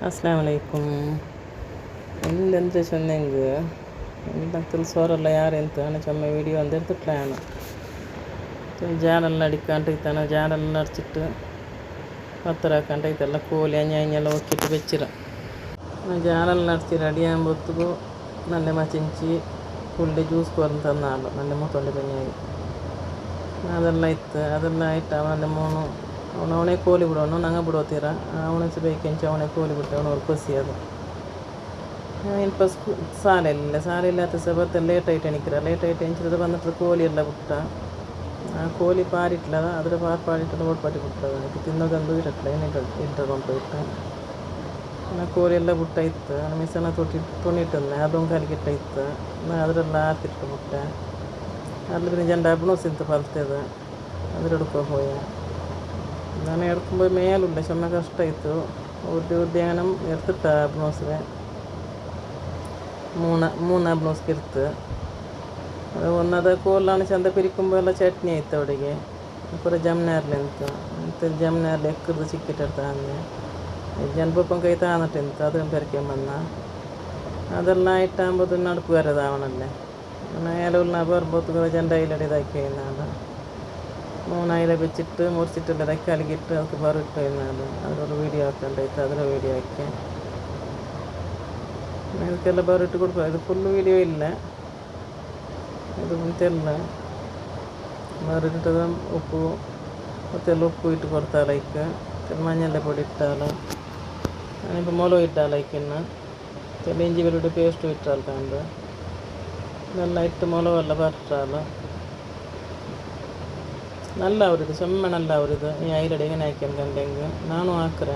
ಅಸ್ಸಲಾಮು ಅಲೈಕುಮ್. ಎಂದೆಂತ ಚೊಂದೆಂಗ್ ಎಂತ ಸೋರಲ್ಲ ಯಾರೆಂತ ಚೊಮ್ಮೆ video ಅಂದೆಂತ plan ಜಾನೆಲ್ಲ ಅಡಿಕ್ಕಂಟೈತಾನ ಜಾನೆಲ್ಲ ನಡ್ಚಿಟ್ಟು ಹತ್ತಿರ ಹಾಕಂಟೈತೆಲ್ಲ ಕೋಲಿ ಅಂಜೆಲ್ಲ ಒಕ್ಕಿಟ್ಟು ಬೆಚ್ಚಿರ ಜಾನೆಲ್ಲ ನಡ್ಚಿ ready ಆಂಬೊತ್ತಿಗೂ ನನ್ನೆ ಮಚಿಂಚಿ ಫುಲ್ಲು ಜ್ಯೂಸ್ ಕೊರಂತಂದಾಳು ನನ್ನೆ ಮೂತೊಂಡೆ ಬೆಣ್ಣೆಯಾಗಿ ಅದೆಲ್ಲ ಇತ್ತು ಅದೆಲ್ಲ ಇಟ್ಟು ಅವನಲ್ಲೇ ಮೂನು ಅವನೇ ಕೋಲಿ ಬಿಡೋನು ನಂಗೆ ಬಿಡೋತೀರ ಅವನ ಬೇಕೆಂಚು ಅವನೇ ಕೋಲಿ ಬಿಟ್ಟು ಅವನವ್ರು ಖುಷಿ ಅದು ಇಲ್ಪ ಸಾಲಿಲ್ಲ ಅದು ಸಬತ್ತ ಲೇಟ್ ಆಯ್ತು ಎಣಿಕ್ಕಿರ ಲೇಟ್ ಆಯ್ತು ಎಂಚಿದ ಬಂದತ್ರ ಕೋಲಿ ಎಲ್ಲ ಬಿಟ್ಟ ಆ ಕೋಲಿ ಪಾರಿಟ್ಲದ ಅದರ ಪಾರಿಟ್ಟು ಓಡ್ಪಾಟಿ ಬಿಟ್ಟದ ಅದಕ್ಕೆ ತಿನ್ನೋದೊಂದು ಇರಟ್ಲ ಇಟ್ಟಗೊಂಡು ನಾ ಕೋಲಿ ಎಲ್ಲ ಬಿಟ್ಟ ಇತ್ತು ಮಿಸನ ತುಣಿಟ್ಟಂದೆ ಅದೊಂದು ಕಲಿಗಿಟ್ಟ ಇತ್ತು ನಾ ಅದರೆಲ್ಲ ಹಾಕಿಟ್ಟು ಬಿಟ್ಟೆ ಅಲ್ಲಿಂದ ಜಂಡ ಹಬ್ಬನೋಸಿಂತ ಫಲ್ತದ ಅದ್ರ ಹಿಡ್ಕೊ ಹೋಯ ನಾನು ಎಡ್ಕೊಂಬೋಗಿ ಮೇಲುಳ್ಳೆ ಚೊಮ್ಮೆ ಕಷ್ಟ ಇತ್ತು ಉದ್ಯಾನ ಎಡ್ತಿಟ್ಟ ಹಬ್ಬನೋಸ್ರೆ ಮೂನು ಹಬ್ಬನೋಸ್ಗೆ ಇರ್ತು ಅದು ಒಂದದ ಕೋಲಾನ ಚಂದ ಪಿರಿಕೊಂಬ ಎಲ್ಲ ಚಟ್ನಿ ಆಯ್ತು ಅವಳಿಗೆ ಪೂರ ಜಮ್ನಾರ್ಲಿ ಅಂತ ಜಮ್ನಾರ್ಲಿ ಎಕ್ಕರ್ದು ಚಿಕ್ಕಿಟ್ಟಿರ್ತ ಅಂದೆ ಜನಪಪ್ಪನ ಕೈ ತಾನಟ್ಟಿಂತ ಅದನ್ನು ಬೆರ್ಕೊಂಬಂದ ಅದೆಲ್ಲ ಇಟ್ಟ ಅಂಬೋದು ನಡುಕು ಬರೋದು ಅವನಲ್ಲೇ ಎಲುಲ್ನ ಬರ್ಬೋದು ಜಂಡ ಇಲ್ಲಡಿದಾಕಿ ನಾನು ಮೂನು ಐಲ ಬೆಚ್ಚಿಟ್ಟು ಮುರ್ಸಿಟ್ಟೆಲ್ಲ ದಕ್ಕಿ ಅಲ್ಲಿಗಿಟ್ಟು ಅದಕ್ಕೆ ಬರಿಟ್ಟು ನಾನು ಅದರ ವೀಡಿಯೋ ಹಾಕೊಂಡೈತೆ ಅದರ ವೀಡಿಯೋ ಹಾಕಿ ಅದಕ್ಕೆಲ್ಲ ಬರಿಟ್ಟು ಕೊಡ್ಬೋದು ಇದು ಫುಲ್ ವೀಡಿಯೋ ಇಲ್ಲ ಇದು ಮುಂತೆಲ್ಲ ಬರಿಟ್ಟದ ಉಪ್ಪು ಮತ್ತೆಲ್ಲ ಉಪ್ಪು ಇಟ್ಟು ಕೊಡ್ತಾಳ ಇಕ್ಕ ಮഞ്ഞಳ പൊടി ഇട്ടാലോ ഞാനിപ്പോൾ മുളക് ഇട്ടാലോ ഇന്ന് ഇഞ്ചി വെളുത്തുള്ളി പേസ്റ്റ് ഇട്ടാൽ കണ്ട് ഇതെല്ലാം ഇട്ട് മുളകെല്ലാം പരട്ടാലോ നല്ല ಅವರಿದು ಚೆಮ್ಮೆ നല്ല ಅವರಿದು ಈ ಐರಡಿ ಹೆಂಗೆ ಹಾಕ್ಯಂಕಂಡೆಂಗೆ ನಾನು ಹಾಕ್ರೆ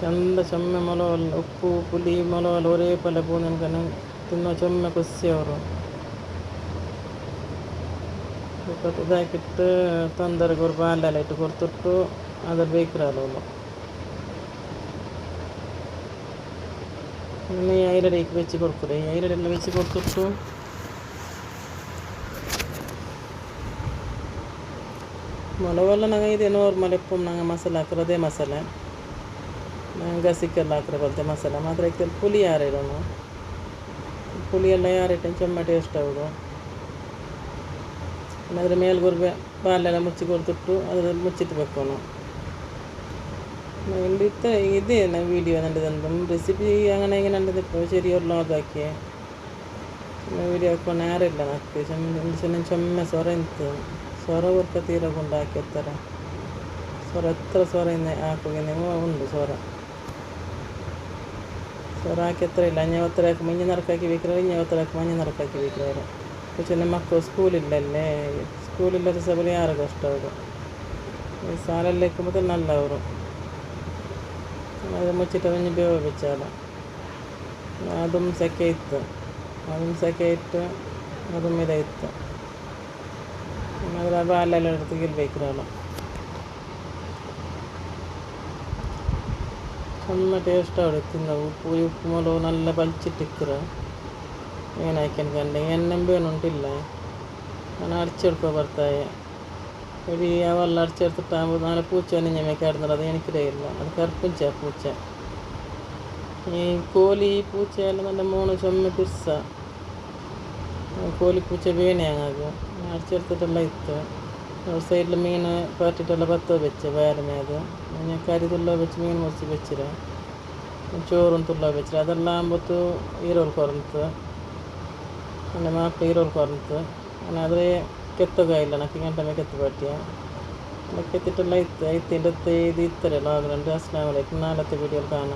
ಚಂದ ಚೆಮ್ಮೆ ಮೊಲವೆಲ್ಲ ಉಪ್ಪು ಪುಳಿ ಮೊಲವೆಲ್ಲ ಒರೇ ಪಲ್ಯ ಪೂನೆನ್ಕನೆ ತಿನ್ನೋ ಚೆಮ್ಮೆ ಖುಷಿ ಅವರು ಇದಾಕಿಟ್ಟು ತೊಂದರೆಗೆ ಅವ್ರು ಬಾಲೆಲ್ಲ ಇಟ್ಟು ಕೊಡ್ತಿಟ್ಟು ಅದ್ರ ಬೇಕ್ರಲ್ಲ ಅವಳು ಇನ್ನು ಈ ಐರಡಿ ಬೆಚ್ಚಿ ಕೊಡ್ತಾರೆ ಈ ಐರಡಿ ಎಲ್ಲ ಬೆಚ್ಚಿ ಕೊಡ್ತಿಟ್ಟು ಮೊಲವೆಲ್ಲ ನಂಗೆ ಇದೆ ನಾರ್ಮಲ್ ಎಪ್ಪು ನಂಗೆ ಮಸಾಲೆ ಹಾಕ್ರೆ ಅದೇ ಮಸಾಲೆ ನಂಗೆ ಗಸಿಕ್ಕೆಲ್ಲ ಹಾಕ್ರೆ ಬರುತ್ತೆ ಮಸಾಲೆ ಮಾತ್ರ ಇಕ್ಕಲ್ಲಿ ಪುಳಿ ಯಾರಿಡೋನು ಪುಳಿ ಎಲ್ಲ ಯಾರಿಟ್ಟು ಚೆಮ್ಮೆ ಟೇಸ್ಟ್ ಆಗೋದು ಅದ್ರ ಮೇಲ್ಗೊರ್ಬೆ ಬಾಲೆಲ್ಲ ಮುಚ್ಚಿ ಕೊಡ್ತಿಟ್ಟು ಅದ್ರ ಮುಚ್ಚಿಟ್ಬೇಕು ಇಲ್ಲಿತ್ತ ಇದೆ ನಾವು ವೀಡಿಯೋ ನಂಡಿದಂದು ರೆಸಿಪಿ അങ്ങനെ ನಂಡಿದ್ದು ചെറിയൊരു വ്ളോഗ് ആക്കി ವೀಡಿಯೋ ಹಾಕೊಂಡು ಯಾರಿಲ್ಲ ನಾಲ್ಕು ಚೆಮ್ಮೆ ಸೊರ ಇಂತು ಸೊರ ವರ್ಕ ತೀರಗೊಂಡು ಹಾಕಿರ್ತಾರೆ ಸೊರ ಎತ್ತರ ಸೊರೆಯಿಂದ ಹಾಕೋಗಿ ನೀವು ಉಂಡು ಸೊರ ಹಾಕಿ ಎತ್ತರ ಇಲ್ಲ ಅഞ്ഞವತ್ತರ ಹಾಕಿ ಮಂಜಿ ನರಕ ಹಾಕಿ ಬೇಕ್ರೆ ಅഞ്ഞವತ್ತರ ಹಾಕಿ ಮಂಜಿ ನರಕ ಹಾಕಿ ಬೇಕ್ರೆ ಅವರು ಚಿನ್ನ ಮಕ್ಕಳು ಸ್ಕೂಲಿಲ್ಲಲ್ಲೇ ಸ್ಕೂಲಿಲ್ಲದ ಸಬಲಿ ಯಾರು ಕಷ್ಟ ಅವರು ಈ ಸಾಲಲ್ಲಿ ಇಕ್ಕೊಂಬತ್ತೆ ನಲ್ಲ ಅವರು ಅದು ಮುಚ್ಚಿಟ್ಟ ಮಂಜಿ ಬೇವ ಬೆಚ್ಚಾಲ ಅದೊಂದು ಸೆಕೆ ಇತ್ತು ಅದೊಂದು ಸೆಕೆ ಇಟ್ಟು ಅದು ಮೇಲೆ ಇತ್ತು ಅದರ ಬಾಲೆಲ್ಲ ತೆಗಿಲ್ಬೇಕ್ರಲ್ಲ ಚೆನ್ನ ಟೇಸ್ಟ್ ಆವಡೆ ತಿಂದ ಉಪ್ಪು ಮೊಲವು നല്ല ಬಲ್ಚಿಟ್ಟಿಕ್ಕರ ಏನು ಹಾಕ್ಯಂಡ್ಕಂಡೆ ಎಣ್ಣೆಂಬೇನುಂಟಿಲ್ಲ ನಾನು ಅಡ್ಚಿಡ್ಕೊ ಬರ್ತಾಯಿ ಇಡೀ ಅವೆಲ್ಲ ಅಡ್ಚಿಡ್ತಿಟ್ಟು ಆಗ್ಬೋದು ನಾಳೆ ಪೂಚೆ ನಿಂಜೆ ಮೇಕೆ ಆಡ್ತಾರೆ ಅದು ಎಣಿಕಿರೇ ಇಲ್ಲ ಅದು ಕರ್ಪುಂಚೆ ಪೂಚೆ ಈ ಕೋಲಿ ಪೂಚೆ ಎಲ್ಲ ನನ್ನ ಮೂನು ಚೊಮ್ಮೆ ಪಿರ್ಸ ಕೋಲಿ ಪೂಚೆ ಬೇಣೆ ಹಂಗಾಗ ಅಡ್ಚಿಡ್ತಿಟ್ಟೆಲ್ಲ ಇತ್ತು ಅವ್ರ ಸೈಡ್ಲ ಮೀನು ಪಾಟಿಟ್ಟೆಲ್ಲ ಬತ್ತೋ ಬೆಚ್ಚೆ ಬಯಲ ಮ್ಯಾಗ ಕರಿ ತುಲ್ಲ ಬೆಚ್ಚಿ ಮೀನು ಮುರ್ಸಿ ಬೆಚ್ಚಿರ ಚೋರು ತುಲ್ಲ ಬೆಚ್ಚಿರ ಅದೆಲ್ಲ ಅಂಬತ್ತು ಈರೋಲ್ ಕೊರಂತು ನನ್ನ ಮಕ್ಕಳು ಈರೋಲ್ ಕೊರಂತು ನಾನು ಆದರೆ ಕೆತ್ತೋಗಾಯಿಲ್ಲ ನಾಲ್ಕು ಗಂಟೆ ಮೇಲೆ ಕೆತ್ತು ಬಟ್ಟಿಯ ಕೆತ್ತಿಟ್ಟೆಲ್ಲ ಇತ್ತು 5 ಇದು ಇತ್ತರೆ ಲಾಗ್ 2 ಅಸ್ಲಾಮ್ ಅಲೈಕುಮ್ ನಾಳത്തെ വീഡിയോയിൽ കാണാം.